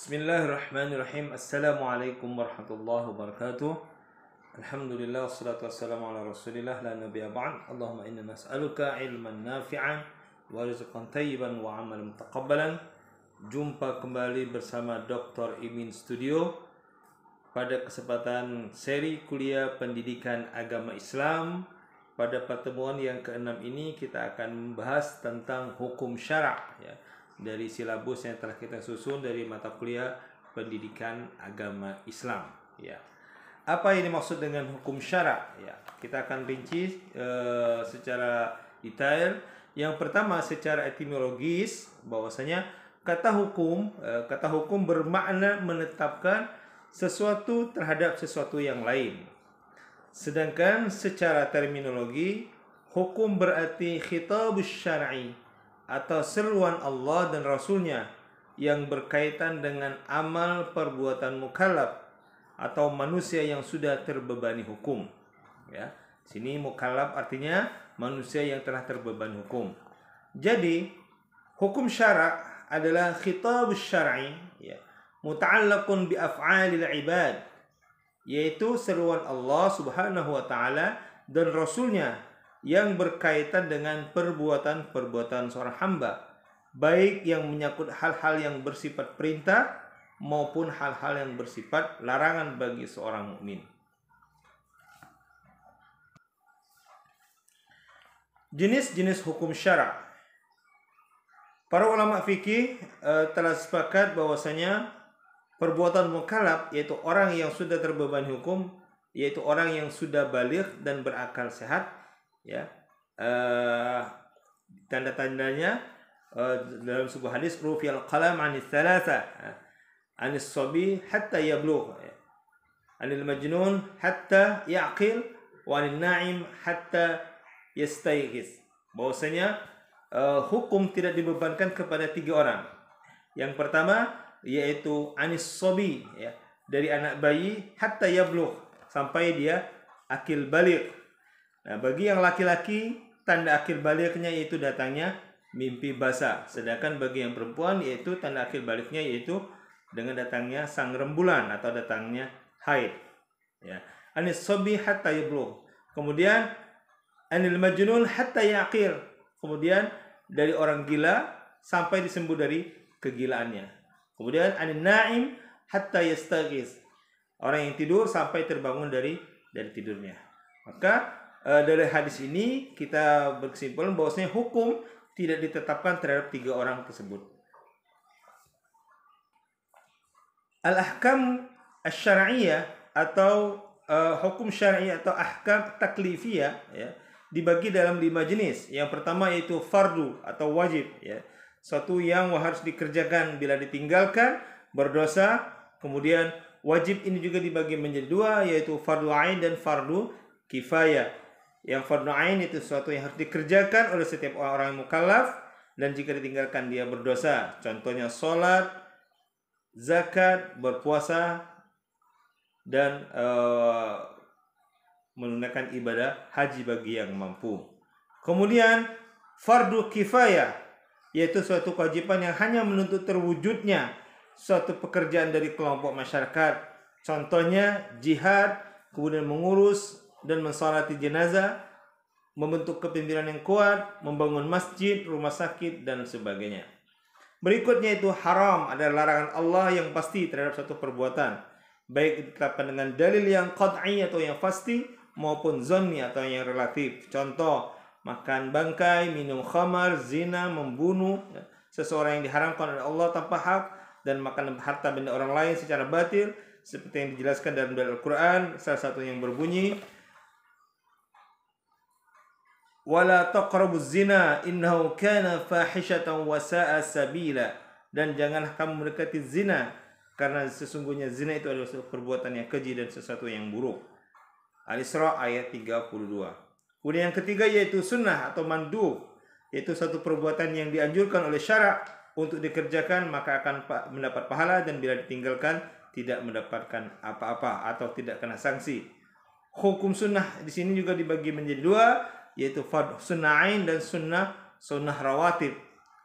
Bismillahirrahmanirrahim. Assalamualaikum warahmatullahi wabarakatuh. Alhamdulillah wassalatu wassalamu ala Rasulillah la nabiyya ba'd. Allahumma inna nas'aluka ilman nafi'an wa rizqan thayyiban wa amalan mutaqabbalan. Jumpa kembali bersama Dr. Imin Studio pada kesempatan seri kuliah pendidikan agama Islam. Pada pertemuan yang ke-6 ini kita akan membahas tentang hukum syarak ya, dari silabus yang telah kita susun dari mata kuliah pendidikan agama Islam ya. Apa yang dimaksud dengan hukum syarak ya? Kita akan rinci secara detail. Yang pertama secara etimologis, bahwasanya kata hukum bermakna menetapkan sesuatu terhadap sesuatu yang lain. Sedangkan secara terminologi, hukum berarti khitabus syar'i atau seruan Allah dan Rasulnya yang berkaitan dengan amal perbuatan mukallaf atau manusia yang sudah terbebani hukum. Ya, sini mukallaf artinya manusia yang telah terbebani hukum. Jadi hukum syarak adalah khitabus syar'i ya, muta'allaqun bi af'alil ibad, yaitu seruan Allah Subhanahu wa taala dan Rasulnya yang berkaitan dengan perbuatan-perbuatan seorang hamba, baik yang menyangkut hal-hal yang bersifat perintah maupun hal-hal yang bersifat larangan bagi seorang mukmin. Jenis-jenis hukum syarak. Para ulama fikih telah sepakat bahwasanya perbuatan mukallaf, yaitu orang yang sudah terbebani hukum, yaitu orang yang sudah baligh dan berakal sehat ya, tanda-tandanya dalam sebuah hadis, rufiyal qalam 'anis thalatha, 'anis sabi hatta yablugh, 'anil majnun hatta ya'qil, wa 'anil na'im hatta yastayqiz. Bahwasanya hukum tidak dibebankan kepada 3 orang. Yang pertama yaitu anis sabi ya, dari anak bayi hatta yablugh, sampai dia akil baligh. Nah, bagi yang laki-laki tanda akil balighnya yaitu datangnya mimpi basah, sedangkan bagi yang perempuan yaitu tanda akil balighnya yaitu dengan datangnya sang rembulan atau datangnya haid ya. Anis sabi hatta yablugh. Kemudian anil majnun hatta yaqil, kemudian dari orang gila sampai disembuh dari kegilaannya. Kemudian anin na'im hatta yastaghiz, orang yang tidur sampai terbangun dari tidurnya. Maka dari hadis ini kita berkesimpulan bahwasanya hukum tidak ditetapkan terhadap 3 orang tersebut. Al-ahkam asy-syar'iyyah atau hukum syar'i atau ahkam taklifiyah ya, dibagi dalam 5 jenis. Yang pertama yaitu fardu atau wajib ya, suatu yang harus dikerjakan, bila ditinggalkan berdosa. Kemudian wajib ini juga dibagi menjadi 2, yaitu fardu ain dan fardu kifayah. Yang fardu ain itu sesuatu yang harus dikerjakan oleh setiap orang yang mukallaf, dan jika ditinggalkan dia berdosa. Contohnya salat, zakat, berpuasa, dan menunaikan ibadah haji bagi yang mampu. Kemudian fardu kifayah, yaitu suatu kewajiban yang hanya menuntut terwujudnya suatu pekerjaan dari kelompok masyarakat. Contohnya jihad, kemudian mengurus dan mensalati jenazah, membentuk kepimpinan yang kuat, membangun masjid, rumah sakit, dan sebagainya. Berikutnya itu haram, adalah larangan Allah yang pasti terhadap suatu perbuatan, baik ditetapkan dengan dalil yang qat'i atau yang pasti, maupun zanni atau yang relatif. Contoh, makan bangkai, minum khamar, zina, membunuh seseorang yang diharamkan oleh Allah tanpa hak, dan makan harta benda orang lain secara batil, seperti yang dijelaskan dalam Al-Quran. Salah satu yang berbunyi, wala taqrabuz zina innahu kana fahishatan wa sa'a sabila, dan janganlah kamu mendekati zina, karena sesungguhnya zina itu adalah sesuatu perbuatan yang keji dan sesuatu yang buruk. Al-Isra ayat 32. Kemudian yang ketiga yaitu sunnah atau mandub, yaitu satu perbuatan yang dianjurkan oleh syarak untuk dikerjakan, maka akan mendapat pahala, dan bila ditinggalkan tidak mendapatkan apa-apa atau tidak kena sanksi. Hukum sunnah di sini juga dibagi menjadi 2, yaitu sunnah ain dan sunnah rawatib.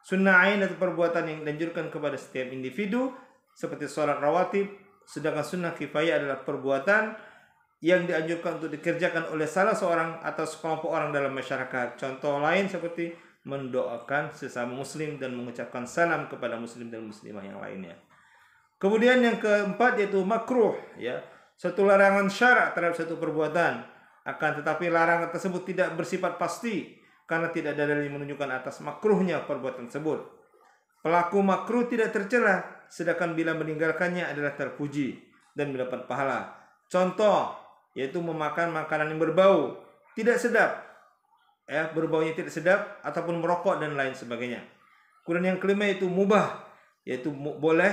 Sunnah ain atau perbuatan yang dianjurkan kepada setiap individu, seperti sholat rawatib, sedangkan sunnah kifayah adalah perbuatan yang dianjurkan untuk dikerjakan oleh salah seorang atau sekelompok orang dalam masyarakat. Contoh lain seperti mendoakan sesama muslim dan mengucapkan salam kepada muslim dan muslimah yang lainnya. Kemudian yang keempat yaitu makruh, ya, suatu larangan syarak terhadap satu perbuatan, akan tetapi larangan tersebut tidak bersifat pasti karena tidak ada dalil menunjukkan atas makruhnya perbuatan tersebut. Pelaku makruh tidak tercela, sedangkan bila meninggalkannya adalah terpuji dan mendapat pahala. Contoh yaitu memakan makanan yang berbau tidak sedap, ya, berbaunya tidak sedap, ataupun merokok dan lain sebagainya. Kemudian yang kelima yaitu mubah, yaitu boleh.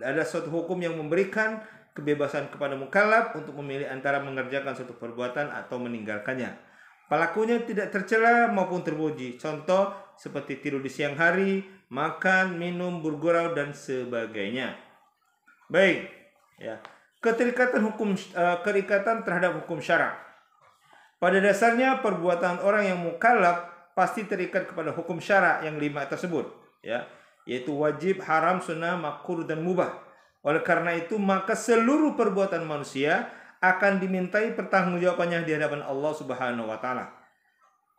Ada suatu hukum yang memberikan kebebasan kepada mukallaf untuk memilih antara mengerjakan suatu perbuatan atau meninggalkannya. Pelakunya tidak tercela maupun terpuji. Contoh seperti tidur di siang hari, makan, minum, bergurau dan sebagainya. Baik, ya. Keterikatan terhadap hukum syarak. Pada dasarnya perbuatan orang yang mukallaf pasti terikat kepada hukum syarak yang 5 tersebut, ya, yaitu wajib, haram, sunnah, makruh dan mubah. Oleh karena itu maka seluruh perbuatan manusia akan dimintai pertanggungjawabannya di hadapan Allah Subhanahu wa taala.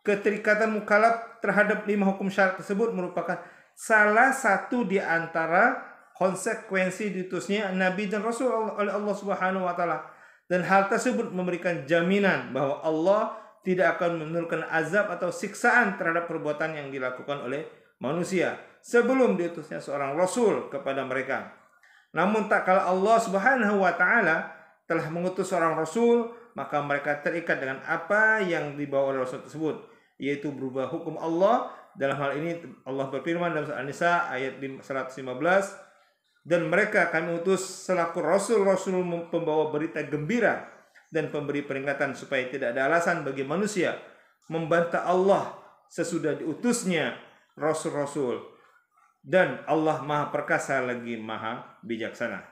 Keterikatan mukallaf terhadap 5 hukum syarak tersebut merupakan salah satu di antara konsekuensi diutusnya Nabi dan Rasul oleh Allah Subhanahu wa taala. Dan hal tersebut memberikan jaminan bahwa Allah tidak akan menurunkan azab atau siksaan terhadap perbuatan yang dilakukan oleh manusia sebelum diutusnya seorang Rasul kepada mereka. Namun tak kala Allah Subhanahu wa taala telah mengutus seorang Rasul, maka mereka terikat dengan apa yang dibawa oleh Rasul tersebut, yaitu berubah hukum Allah. Dalam hal ini Allah berfirman dalam surah An-Nisa ayat 115, dan mereka kami utus selaku Rasul-Rasul pembawa berita gembira dan pemberi peringatan supaya tidak ada alasan bagi manusia membantah Allah sesudah diutusnya Rasul-Rasul. Dan Allah Maha Perkasa lagi Maha Bijaksana.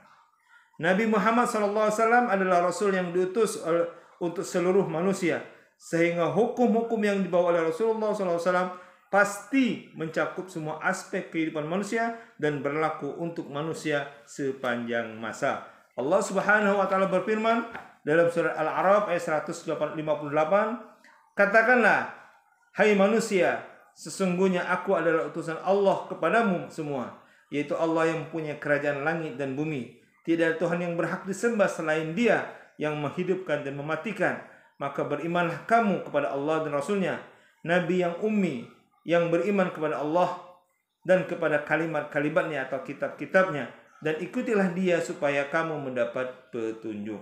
Nabi Muhammad SAW adalah Rasul yang diutus untuk seluruh manusia, sehingga hukum-hukum yang dibawa oleh Rasulullah SAW pasti mencakup semua aspek kehidupan manusia dan berlaku untuk manusia sepanjang masa. Allah Subhanahu wa taala berfirman dalam surah Al-A'raf ayat 158, katakanlah, hai manusia, sesungguhnya aku adalah utusan Allah kepadamu semua, yaitu Allah yang mempunyai kerajaan langit dan bumi. Tidak ada Tuhan yang berhak disembah selain Dia yang menghidupkan dan mematikan. Maka berimanlah kamu kepada Allah dan Rasulnya, Nabi yang ummi, yang beriman kepada Allah dan kepada kalimat-kalimatnya atau kitab-kitabnya, dan ikutilah Dia supaya kamu mendapat petunjuk.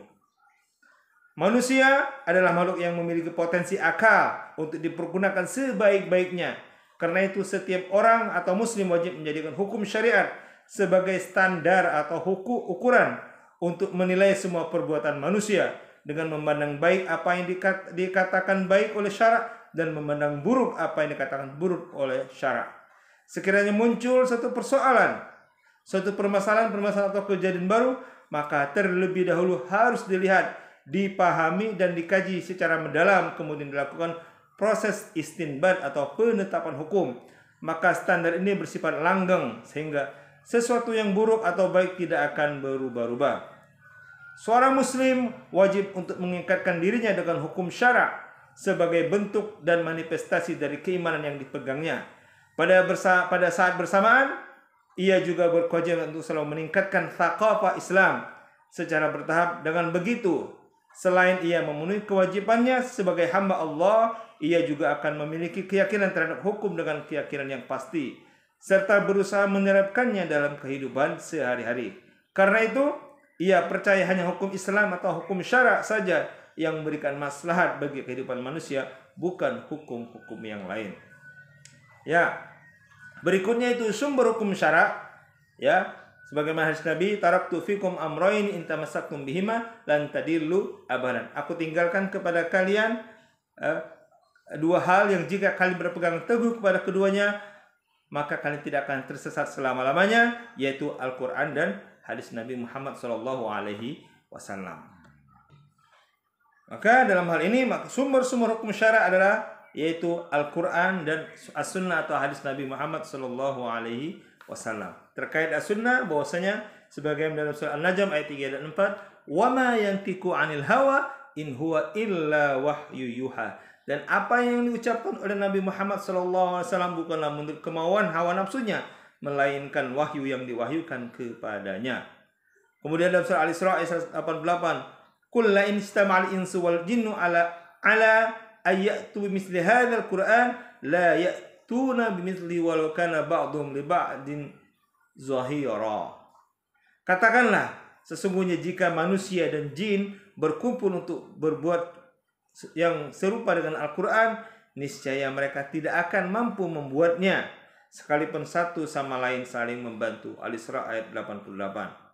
Manusia adalah makhluk yang memiliki potensi akal untuk dipergunakan sebaik-baiknya. Karena itu setiap orang atau muslim wajib menjadikan hukum syariat sebagai standar atau ukuran untuk menilai semua perbuatan manusia, dengan memandang baik apa yang dikatakan baik oleh syarak dan memandang buruk apa yang dikatakan buruk oleh syarak. Sekiranya muncul satu persoalan, suatu permasalahan atau kejadian baru, maka terlebih dahulu harus dilihat, dipahami dan dikaji secara mendalam, kemudian dilakukan proses istinbat atau penetapan hukum. Maka standar ini bersifat langgeng sehingga sesuatu yang buruk atau baik tidak akan berubah-ubah. Seorang muslim wajib untuk mengikatkan dirinya dengan hukum syarak sebagai bentuk dan manifestasi dari keimanan yang dipegangnya. Pada saat bersamaan, ia juga berkewajiban untuk selalu meningkatkan thaqafah Islam secara bertahap. Dengan begitu, selain ia memenuhi kewajibannya sebagai hamba Allah, ia juga akan memiliki keyakinan terhadap hukum dengan keyakinan yang pasti, serta berusaha menerapkannya dalam kehidupan sehari-hari. Karena itu, ia percaya hanya hukum Islam atau hukum syarak saja yang memberikan maslahat bagi kehidupan manusia, bukan hukum-hukum yang lain. Ya, berikutnya itu sumber hukum syarak, ya, sebagaimana hadis Nabi, taraktu fikum amrayn in tamassaktum bihima lan tadillu abadan. Aku tinggalkan kepada kalian dua hal yang jika kalian berpegang teguh kepada keduanya, maka kalian tidak akan tersesat selama-lamanya, yaitu Al-Quran dan hadis Nabi Muhammad SAW. Maka dalam hal ini sumber-sumber hukum syarak adalah yaitu Al-Quran dan As-Sunnah atau hadis Nabi Muhammad SAW. Terkait As-Sunnah, bahwasanya sebagaimana dalam surah An-Najm ayat 3 dan 4, "Wa ma yantiqu 'anil hawa in huwa illa wahyu yuha." Dan apa yang diucapkan oleh Nabi Muhammad SAW bukanlah menurut kemauan hawa nafsunya, melainkan wahyu yang diwahyukan kepadanya. Kemudian dalam surah Al-Isra ayat 88, "Qul la in istama'al insu wal jinnu ala ayyatu bimithli hadzal Qur'an la ya'tuna bimithli walau kana ba'dhum li ba'din zahira." Katakanlah, sesungguhnya jika manusia dan jin berkumpul untuk berbuat yang serupa dengan Al-Quran, niscaya mereka tidak akan mampu membuatnya, sekalipun satu sama lain saling membantu. Al-Isra ayat 88.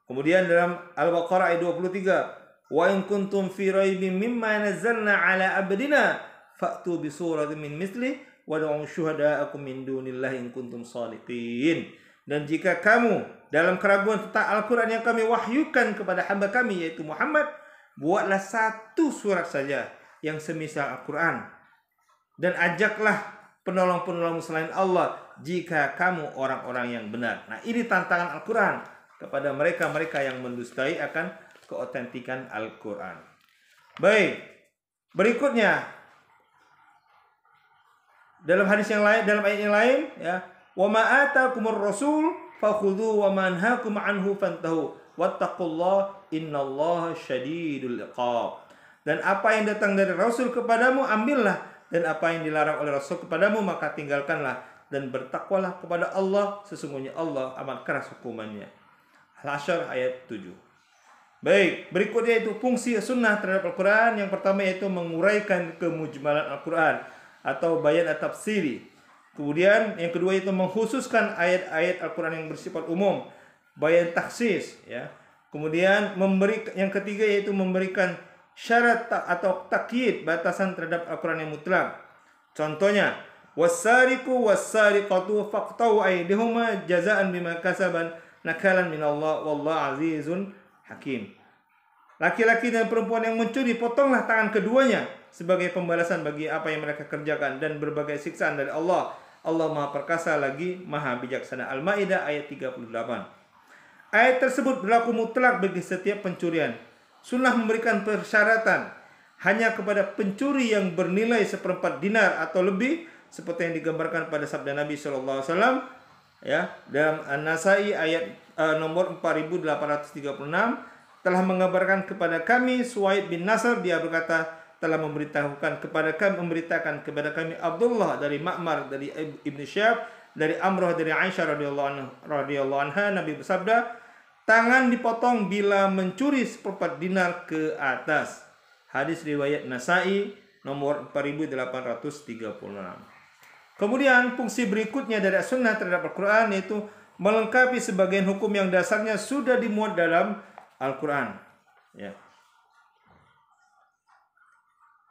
Kemudian dalam Al-Baqarah ayat 23, "Wa in kuntum fi raibin mimma nazzalna ala abdina fa'tu bi suratin min misli wad'u syuhada'akum min dunillahi in kuntum shadiqin." Dan jika kamu dalam keraguan tentang Al-Quran yang kami wahyukan kepada hamba kami yaitu Muhammad, buatlah satu surat saja yang semisal Al-Quran dan ajaklah penolong-penolong selain Allah jika kamu orang-orang yang benar. Nah, ini tantangan Al-Quran kepada mereka-mereka yang mendustai akan keotentikan Al-Quran. Baik, berikutnya dalam hadis yang lain, dalam ayat yang lain, ya, "Wa ma atakumur rasul fakhudhu wa ma anhaakum anhu fantahu wattaqullaha innallaha syadidul iqab." Dan apa yang datang dari Rasul kepadamu ambillah, dan apa yang dilarang oleh Rasul kepadamu maka tinggalkanlah, dan bertakwalah kepada Allah, sesungguhnya Allah amat keras hukumannya. Al-Hasyr ayat 7. Baik, berikutnya itu fungsi sunnah terhadap Al-Quran. Yang pertama yaitu menguraikan kemujmalan Al-Quran atau bayan at-tafsiri. Kemudian yang kedua itu mengkhususkan ayat-ayat Al-Quran yang bersifat umum, bayan taksis, ya. Kemudian yang ketiga yaitu memberikan syarat atau takyid, batasan terhadap Al-Quran yang mutlak. Contohnya, "Was-sariqu was-sariqatu faqta'u aydihuma jazaan bima kasaban nakalan minallah wallahu azizun hakim." Laki-laki dan perempuan yang mencuri, potonglah tangan keduanya sebagai pembalasan bagi apa yang mereka kerjakan, dan berbagai siksaan dari Allah. Allah Maha Perkasa lagi Maha Bijaksana. Al-Maidah ayat 38. Ayat tersebut berlaku mutlak bagi setiap pencurian. Sunnah memberikan persyaratan hanya kepada pencuri yang bernilai 1/4 dinar atau lebih, seperti yang digambarkan pada sabda Nabi SAW, ya, dalam An-Nasai ayat nomor 4836, "Telah mengabarkan kepada kami Suwaid bin Nasr, dia berkata, telah memberitakan kepada kami Abdullah dari Ma'mar dari Ibn Syihab dari Amrah dari Aisyah radhiyallahu anha, Nabi bersabda, tangan dipotong bila mencuri 1/4 dinar ke atas." Hadis riwayat Nasai nomor 4836. Kemudian fungsi berikutnya dari sunnah terhadap Al-Quran yaitu melengkapi sebagian hukum yang dasarnya sudah dimuat dalam Al-Quran.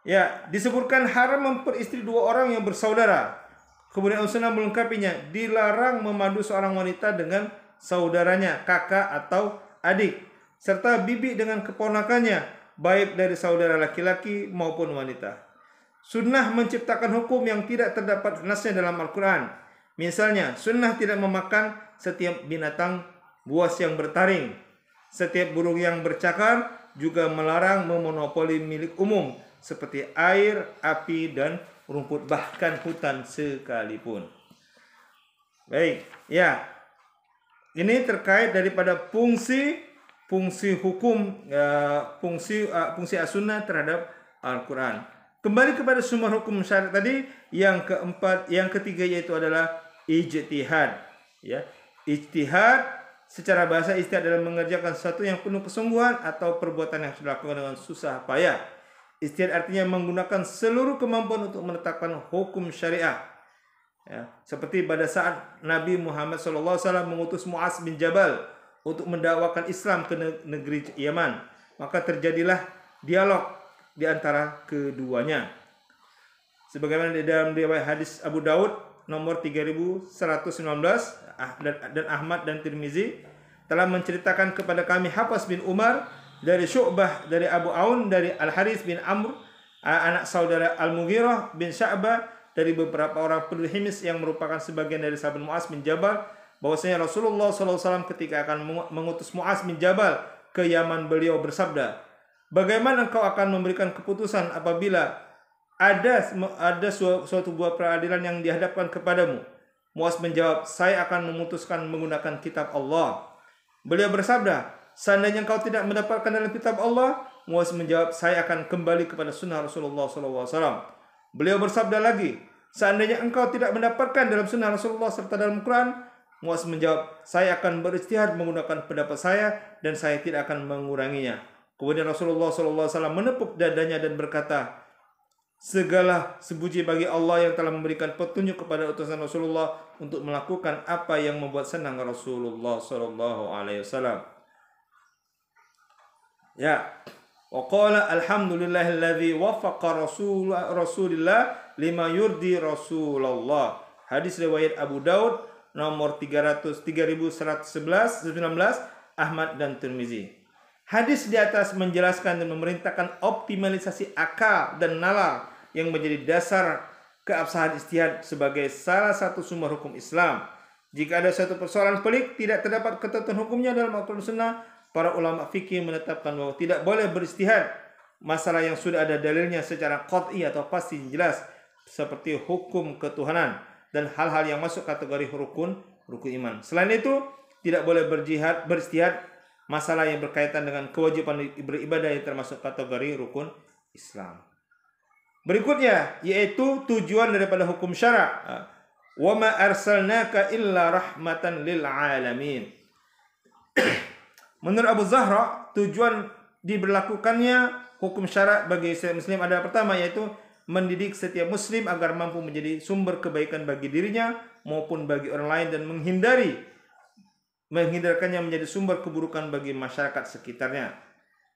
Ya, disebutkan haram memperistri 2 orang yang bersaudara. Kemudian sunnah melengkapinya, dilarang memadu seorang wanita dengan saudaranya, kakak atau adik, serta bibi dengan keponakannya, baik dari saudara laki-laki maupun wanita. Sunnah menciptakan hukum yang tidak terdapat nasnya dalam Al-Quran. Misalnya, sunnah tidak memakan setiap binatang buas yang bertaring, setiap burung yang bercakar, juga melarang memonopoli milik umum seperti air, api, dan rumput, bahkan hutan sekalipun. Baik, ya. Ini terkait daripada fungsi hukum, fungsi as-sunnah terhadap Al-Quran. Kembali kepada sumber hukum syariat tadi, yang ketiga yaitu adalah ijtihad. Ya, ijtihad secara bahasa ijtihad adalah mengerjakan sesuatu yang penuh kesungguhan atau perbuatan yang sudah dilakukan dengan susah payah. Ijtihad artinya menggunakan seluruh kemampuan untuk menetapkan hukum syariah. Ya, seperti pada saat Nabi Muhammad SAW mengutus Mu'adz bin Jabal untuk mendakwakan Islam ke negeri Yaman, maka terjadilah dialog di antara keduanya. Sebagaimana di dalam riwayat hadis Abu Daud nomor 3119 dan Ahmad dan Tirmizi telah menceritakan kepada kami Hafs bin Umar dari Syu'bah dari Abu Aun dari Al-Harits bin Amr anak saudara Al-Mughirah bin Sya'bah dari beberapa orang penduduk Himis yang merupakan sebagian dari sahabat Mu'adz bin Jabal bahwasanya Rasulullah SAW ketika akan mengutus Muaz bin Jabal ke Yaman, beliau bersabda, bagaimana engkau akan memberikan keputusan apabila ada suatu buah peradilan yang dihadapkan kepadamu? Muaz menjawab, saya akan memutuskan menggunakan kitab Allah. Beliau bersabda, seandainya engkau tidak mendapatkan dalam kitab Allah, Muaz menjawab, saya akan kembali kepada sunnah Rasulullah SAW. Beliau bersabda lagi, seandainya engkau tidak mendapatkan dalam sunnah Rasulullah serta dalam Quran, Muaz menjawab, saya akan beristihad menggunakan pendapat saya dan saya tidak akan menguranginya. Kemudian Rasulullah SAW menepuk dadanya dan berkata, segala sepuji bagi Allah yang telah memberikan petunjuk kepada utusan Rasulullah untuk melakukan apa yang membuat senang Rasulullah SAW. Ya, wa qala alhamdulillahilladzi waffaqa Rasulillah lima yurdi Rasulullah. Hadis riwayat Abu Daud nomor 3119, Ahmad dan Tirmizi. Hadis di atas menjelaskan dan memerintahkan optimalisasi akal dan nalar yang menjadi dasar keabsahan ijtihad sebagai salah satu sumber hukum Islam. Jika ada suatu persoalan pelik tidak terdapat ketentuan hukumnya dalam Al-Quran Sunnah, para ulama fikih menetapkan bahwa tidak boleh beristihad masalah yang sudah ada dalilnya secara qat'i atau pasti jelas, seperti hukum ketuhanan dan hal-hal yang masuk kategori rukun iman. Selain itu, tidak boleh beristihad masalah yang berkaitan dengan kewajiban beribadah yang termasuk kategori rukun Islam. Berikutnya yaitu tujuan daripada hukum syara. Wa ma arsalnaka illa rahmatan lil alamin. Menurut Abu Zahra, tujuan diberlakukannya hukum syara bagi setiap muslim adalah pertama yaitu mendidik setiap muslim agar mampu menjadi sumber kebaikan bagi dirinya maupun bagi orang lain dan menghindarkannya menjadi sumber keburukan bagi masyarakat sekitarnya.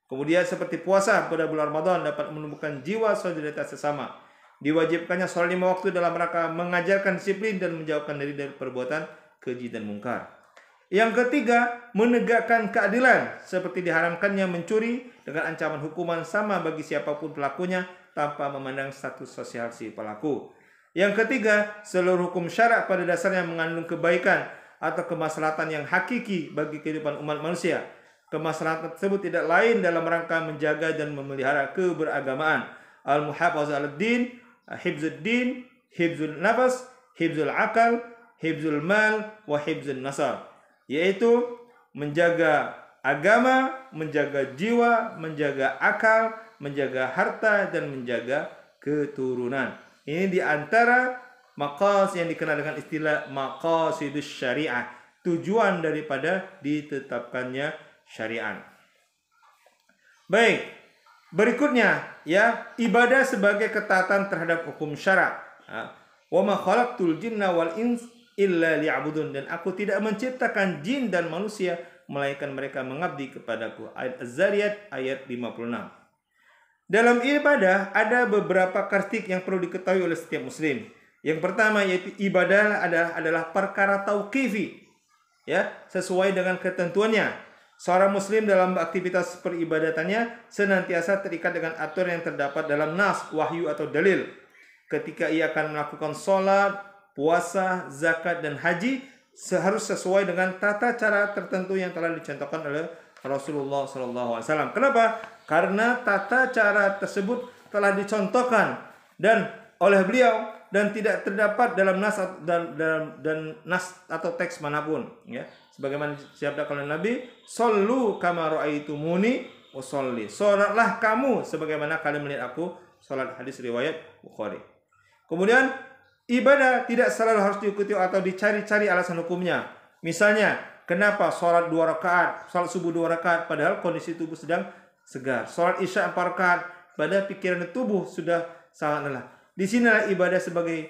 Kemudian seperti puasa pada bulan Ramadan dapat menumbuhkan jiwa solidaritas sesama. Diwajibkannya sholat 5 waktu dalam rangka mengajarkan disiplin dan menjauhkan diri dari perbuatan keji dan mungkar. Yang ketiga, menegakkan keadilan seperti diharamkannya mencuri dengan ancaman hukuman sama bagi siapapun pelakunya tanpa memandang status sosial si pelaku. Yang ketiga, seluruh hukum syara pada dasarnya mengandung kebaikan atau kemaslahatan yang hakiki bagi kehidupan umat manusia. Kemaslahatan tersebut tidak lain dalam rangka menjaga dan memelihara keberagamaan. Al-muhafazah al-din, hifzuddin, hifzul nafas, hifzul akal, hifzul mal, wa hifzul nasab. Yaitu menjaga agama, menjaga jiwa, menjaga akal, menjaga harta, dan menjaga keturunan. Ini di antara maqas yang dikenal dengan istilah maqasidus syariah, tujuan daripada ditetapkannya syariat. Baik, berikutnya ya, ibadah sebagai ketaatan terhadap hukum syara. Wa ma khalaqtul jinna wal ins illa liya'budun, dan aku tidak menciptakan jin dan manusia melainkan mereka mengabdi kepadaku. Ayat Az-Zariyat ayat 56. Dalam ibadah ada beberapa karakteristik yang perlu diketahui oleh setiap muslim. Yang pertama yaitu ibadah adalah perkara tauqifi, ya, sesuai dengan ketentuannya. Seorang muslim dalam aktivitas peribadatannya senantiasa terikat dengan aturan yang terdapat dalam nas, wahyu atau dalil. Ketika ia akan melakukan sholat, puasa, zakat dan haji, harus sesuai dengan tata cara tertentu yang telah dicontohkan oleh Rasulullah SAW. Kenapa? Karena tata cara tersebut telah dicontohkan dan oleh beliau dan tidak terdapat dalam nas atau teks manapun, ya. Sebagaimana disabda oleh Nabi, "Shallu kama ra'aitumuni usolli." Salatlah kamu sebagaimana kalian melihat aku salat. Hadis riwayat Bukhari. Kemudian ibadah tidak selalu harus diikuti atau dicari-cari alasan hukumnya. Misalnya, kenapa salat 2 rakaat, salat subuh 2 rakaat padahal kondisi tubuh sedang segar. Salat Isya 4 rakaat padahal pikiran dan tubuh sudah sangat lelah. Di sinilah ibadah sebagai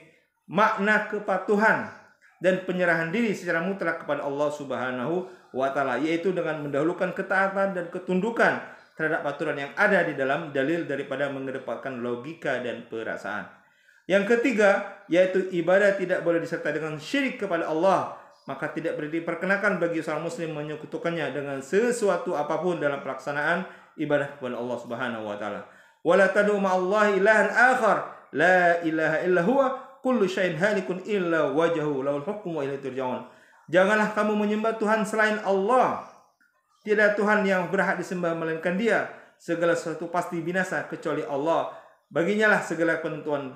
makna kepatuhan dan penyerahan diri secara mutlak kepada Allah Subhanahu wa Ta'ala, yaitu dengan mendahulukan ketaatan dan ketundukan terhadap aturan yang ada di dalam dalil daripada mengedepankan logika dan perasaan. Yang ketiga, yaitu ibadah tidak boleh disertai dengan syirik kepada Allah, maka tidak diperkenakan bagi seorang muslim menyekutukannya dengan sesuatu apapun dalam pelaksanaan ibadah kepada Allah Subhanahu wa Ta'ala. Wala tad'u ma'allahi ilahan akhar la ilaha illa huwa kullu syai'in halikun illa wajhahu lahul hukmu wa ilaihi turja'un. Janganlah kamu menyembah Tuhan selain Allah. Tidak Tuhan yang berhak disembah melainkan Dia. Segala sesuatu pasti binasa kecuali Allah. Baginya lah segala penentuan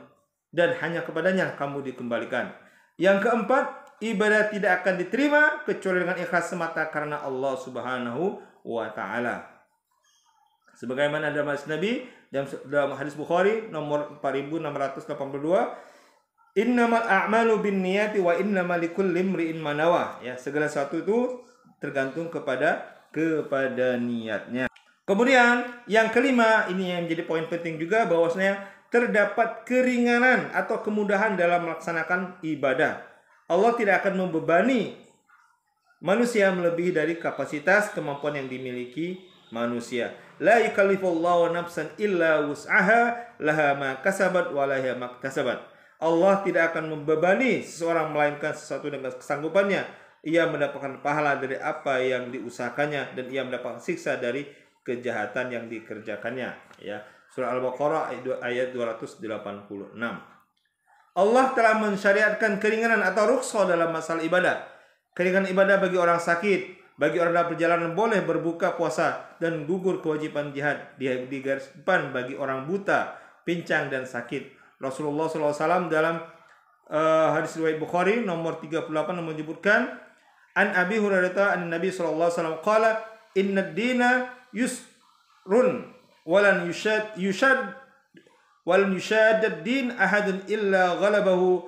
dan hanya kepadanya kamu dikembalikan. Yang keempat, ibadah tidak akan diterima kecuali dengan ikhlas semata karena Allah Subhanahu wa taala. Sebagaimana dalam hadis Nabi, dalam hadis Bukhari nomor 4682, innamal a'malu binniyati wa innamal likulli imri'in ma nawa. Ya, segala sesuatu itu tergantung kepada niatnya. Kemudian yang kelima, ini yang menjadi poin penting juga, bahwasanya terdapat keringanan atau kemudahan dalam melaksanakan ibadah. Allah tidak akan membebani manusia melebihi dari kapasitas kemampuan yang dimiliki manusia. La yukallifullahu nafsan illa wus'aha, laha ma kasabat wa laha ma iktasabat. Allah tidak akan membebani seseorang melainkan sesuatu dengan kesanggupannya. Ia mendapatkan pahala dari apa yang diusahakannya dan ia mendapatkan siksa dari kejahatan yang dikerjakannya. Ya, surah Al-Baqarah ayat 286. Allah telah mensyariatkan keringanan atau rukhsah dalam masalah ibadah. Keringanan ibadah bagi orang sakit, bagi orang dalam perjalanan boleh berbuka puasa dan gugur kewajiban jihad. Di garis depan bagi orang buta, pincang dan sakit. Rasulullah SAW dalam hadis riwayat Bukhari nomor 38 menyebutkan, an Abi Hurairah an Nabi SAW qala inna ad-dina yusrun walan yushad ad-din ahadun illa ghalabahu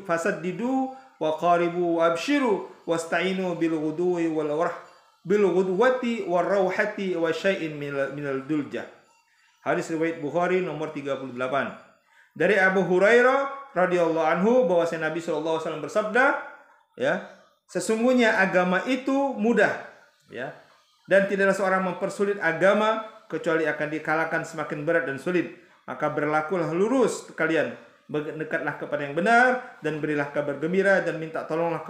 fasaddidu wa qaribu wa abshiru wasta'inu bil ghudwi war rawhati wa syai'in minal dulja. Hadis riwayat Bukhari nomor 38. Dari Abu Hurairah radhiyallahu anhu bahwasanya Nabi SAW bersabda, ya, sesungguhnya agama itu mudah, ya, dan tidaklah seorang mempersulit agama kecuali akan dikalahkan semakin berat dan sulit. Maka berlakulah lurus kalian, dekatlah kepada yang benar dan berilah kabar gembira dan minta tolonglah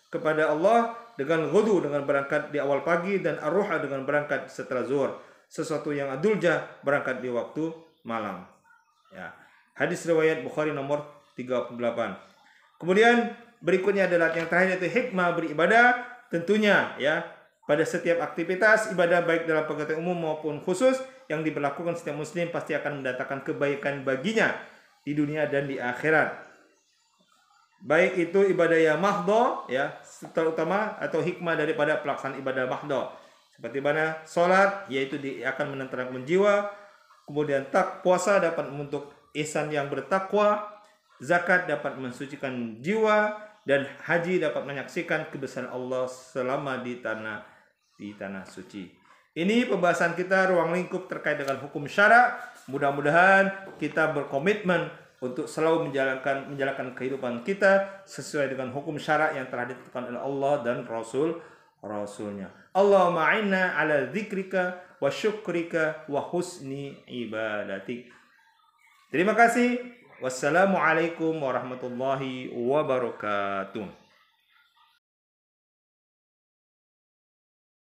kepada Allah dengan ghudu, dengan berangkat di awal pagi, dan ar-ruha dengan berangkat setelah zuhur. Sesuatu yang adulja berangkat di waktu malam. Ya. Hadis riwayat Bukhari nomor 38. Kemudian berikutnya adalah yang terakhir, yaitu hikmah beribadah. Tentunya, ya, pada setiap aktivitas ibadah baik dalam pengertian umum maupun khusus yang diberlakukan setiap muslim pasti akan mendatangkan kebaikan baginya di dunia dan di akhirat. Baik itu ibadah yang mahdhah, ya, terutama atau hikmah daripada pelaksanaan ibadah mahdhah. Seperti mana salat, yaitu akan menenteramkan jiwa. Kemudian puasa dapat membentuk ihsan yang bertakwa, zakat dapat mensucikan jiwa, dan haji dapat menyaksikan kebesaran Allah selama di tanah suci. Ini pembahasan kita ruang lingkup terkait dengan hukum syara. Mudah-mudahan kita berkomitmen untuk selalu menjalankan kehidupan kita sesuai dengan hukum syara yang telah ditetapkan oleh Allah dan Rasulnya. Allahumma a'inna ala dzikrika wa syukrika wa husni ibadatik. Terima kasih. Wassalamualaikum warahmatullahi wabarakatuh.